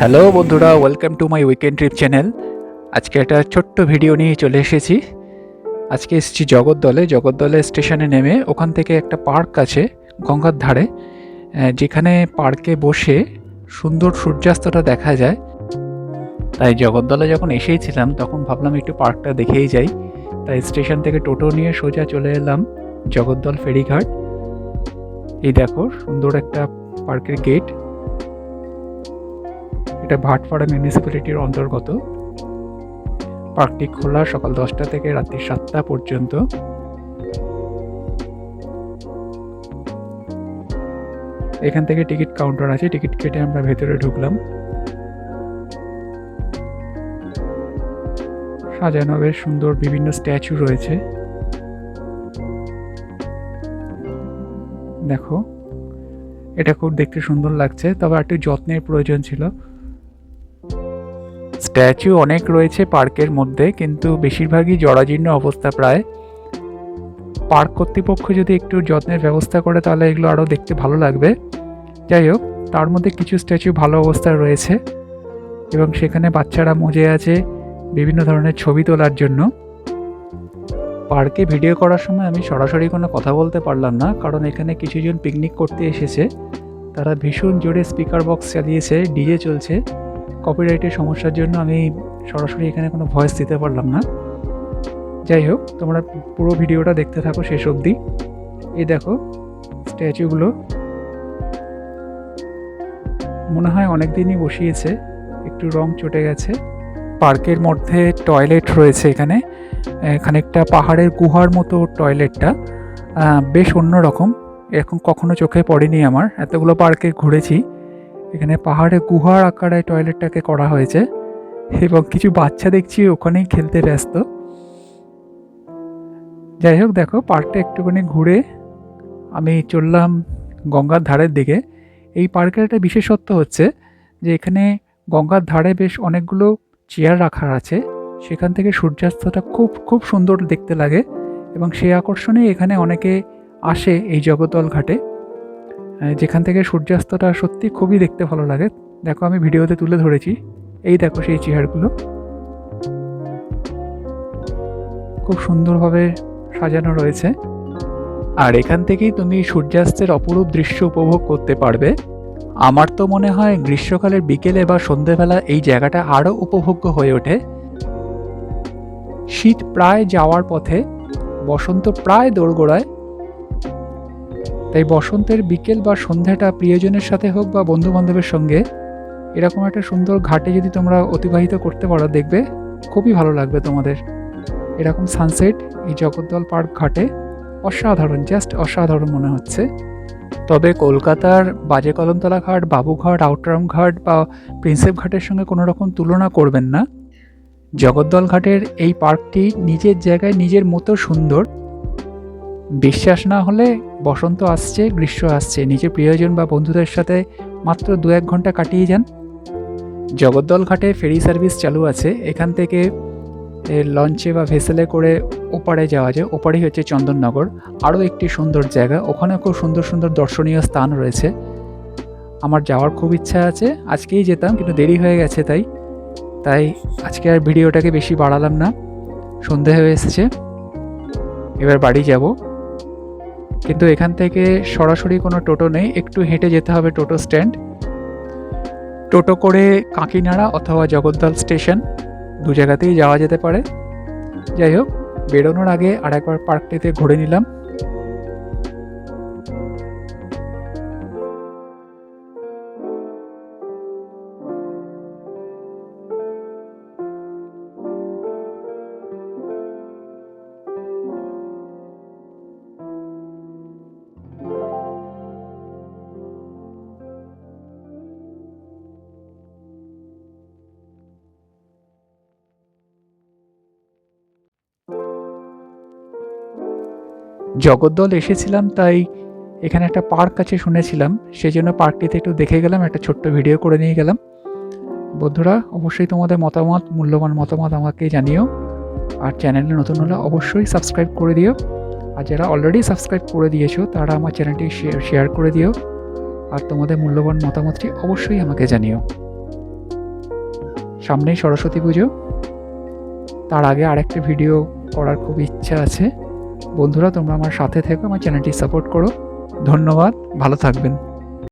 Hello বন্ধুরা, welcome to my weekend trip channel. আজকে একটা ছোট্ট ভিডিও নিয়ে চলে এসেছি। আজকে এসেছি জগদ্দলে স্টেশনে নেমে ওখান থেকে একটা পার্ক আছে গঙ্গার ধারে, যেখানে পার্কে বসে সুন্দর সূর্যাস্তটা দেখা যায়। তাই জগদ্দলে যখন এসেছিলাম তখন ভাবলাম একটু পার্কটা দেখেই যাই। তাই স্টেশন থেকে টোটো নিয়ে সোজা চলে এলাম জগদ্দল ফেরিঘাট। এই দেখো সুন্দর একটা পার্কের গেট। এটা ভাটপাড়া মিউনিসিপ্যালিটির অন্তর্গত। পার্কটি খোলা সকাল 10টা থেকে রাত্রি 7টা পর্যন্ত। এখান থেকে টিকিট কাউন্টার আছে, টিকিট কেটে আমরা ভেতরে ঢুকলাম। সাজানো বেশ সুন্দর, বিভিন্ন স্ট্যাচু রয়েছে। দেখো এটা খুব দেখতে সুন্দর লাগছে, তবে একটু যত্নের প্রয়োজন ছিল। স্ট্যাচু অনেক রয়েছে পার্কের মধ্যে, কিন্তু বেশিরভাগই জরাজীর্ণ অবস্থা প্রায়। পার্ক কর্তৃপক্ষ যদি একটু যত্নের ব্যবস্থা করে তাহলে এগুলো আরও দেখতে ভালো লাগবে। যাই হোক, তার মধ্যে কিছু স্ট্যাচু ভালো অবস্থায় রয়েছে এবং সেখানে বাচ্চারা মজে আছে বিভিন্ন ধরনের ছবি তোলার জন্য। পার্কে ভিডিও করার সময় আমি সরাসরি কোনো কথা বলতে পারলাম না, কারণ এখানে কিছুজন পিকনিক করতে এসেছে। তারা ভীষণ জোরে স্পিকার বক্স চালিয়েছে, ডিজে চলছে। কপিরাইটের সমস্যার জন্য আমি সরাসরি এখানে কোনো ভয়েস দিতে পারলাম না। যাই হোক, তোমরা পুরো ভিডিওটা দেখতে থাকো শেষ অবধি। এই দেখো স্ট্যাচুগুলো, মনে হয় অনেক দিনই বসিয়েছে, একটু রং চটে গেছে। পার্কের মধ্যে টয়লেট রয়েছে এখানে, খানিকটা পাহাড়ের গুহার মতো টয়লেটটা, বেশ অন্যরকম। এরকম কখনো চোখে পড়েনি আমার, এতগুলো পার্কে ঘুরেছি। এখানে পাহাড়ে গুহার আকারে টয়লেটটাকে করা হয়েছে এবং কিছু বাচ্চা দেখছি ওখানেই খেলতে ব্যস্ত। যাই হোক, দেখো পার্কটা একটুখানি ঘুরে আমি চললাম গঙ্গার ধারের দিকে। এই পার্কের একটা বিশেষত্ব হচ্ছে যে এখানে গঙ্গার ধারে বেশ অনেকগুলো চেয়ার রাখা আছে। সেখান থেকে সূর্যাস্তটা খুব খুব সুন্দর দেখতে লাগে এবং সেই আকর্ষণে এখানে অনেকে আসে এই জগদ্দল ঘাটে, যেখান থেকে সূর্যাস্তটা সত্যি খুবই দেখতে ভালো লাগে। দেখো আমি ভিডিওতে তুলে ধরেছি, এই দেখো সেই চেয়ারগুলো খুব সুন্দরভাবে সাজানো রয়েছে। আর এখান থেকেই তুমি সূর্যাস্তের অপরূপ দৃশ্য উপভোগ করতে পারবে। আমার তো মনে হয় গ্রীষ্মকালের বিকেলে বা সন্ধেবেলা এই জায়গাটা আরও উপভোগ্য হয়ে ওঠে। শীত প্রায় যাওয়ার পথে, বসন্ত প্রায় দোরগোড়ায়। তাই বসন্তের বিকেল বা সন্ধ্যাটা প্রিয়জনের সাথে হোক বা বন্ধু বান্ধবের সঙ্গে এরকম একটা সুন্দর ঘাটে যদি তোমরা অতিবাহিত করতে পারো, দেখবে খুবই ভালো লাগবে তোমাদের। এরকম সানসেট এই জগদ্দল পার্ক ঘাটে অসাধারণ, জাস্ট অসাধারণ মনে হচ্ছে। তবে কলকাতার বাজে কলমতলা ঘাট, বাবুঘাট, আউটরাম ঘাট বা প্রিন্সেপ ঘাটের সঙ্গে কোনো রকম তুলনা করবেন না। জগদ্দল ঘাটের এই পার্কটি নিজের জায়গায় নিজের মতো সুন্দর। বিশ্বাস না হলে বসন্ত আসছে, গ্রীষ্ম আসছে, নিজের প্রিয়জন বা বন্ধুদের সাথে মাত্র 2-1 ঘন্টা কাটিয়ে যান। জগদ্দল ঘাটে ফেরি সার্ভিস চালু আছে, এখান থেকে লঞ্চে বা ভেসেলে করে ওপারে যাওয়া যায়। ওপারেই হচ্ছে চন্দননগর, আরও একটি সুন্দর জায়গা। ওখানে খুব সুন্দর সুন্দর দর্শনীয় স্থান রয়েছে। আমার যাওয়ার খুব ইচ্ছা আছে, আজকেই যেতাম কিন্তু দেরি হয়ে গেছে। তাই আজকে আর ভিডিওটাকে বেশি বাড়ালাম না। সন্ধে হয়ে এসেছে, এবার বাড়ি যাব। কিন্তু এখান থেকে সরাসরি কোনো টোটো নেই, একটু হেঁটে যেতে হবে টোটো স্ট্যান্ড। টোটো করে কাঁকিনাড়া অথবা জগদ্দল স্টেশন, দু জায়গাতেই যাওয়া যেতে পারে। যাই হোক, বেরোনোর আগে আর একবার পার্কটিতে ঘুরে নিলাম। জগদ্দল এসেছিলাম, তাই এখানে একটা পার্ক আছে শুনেছিলাম, সেই জন্য পার্কটিতে একটু দেখে গেলাম, একটা ছোট্ট ভিডিও করে নিয়ে গেলাম। বন্ধুরা, অবশ্যই তোমাদের মতামত, মূল্যবান মতামত আমাকে জানিও। আর চ্যানেলে নতুন হলে অবশ্যই সাবস্ক্রাইব করে দিও। আর যারা অলরেডি সাবস্ক্রাইব করে দিয়েছো তারা আমার চ্যানেলটি শেয়ার করে দিও। আর তোমাদের মূল্যবান মতামতটি অবশ্যই আমাকে জানিও। সামনেই সরস্বতী পুজো, তার আগে আরেকটা ভিডিও করার খুব ইচ্ছা আছে। বন্ধুরা, তোমরা আমার সাথে থেকো, আমার চ্যানেলটি সাপোর্ট করো। ধন্যবাদ, ভালো থাকবেন।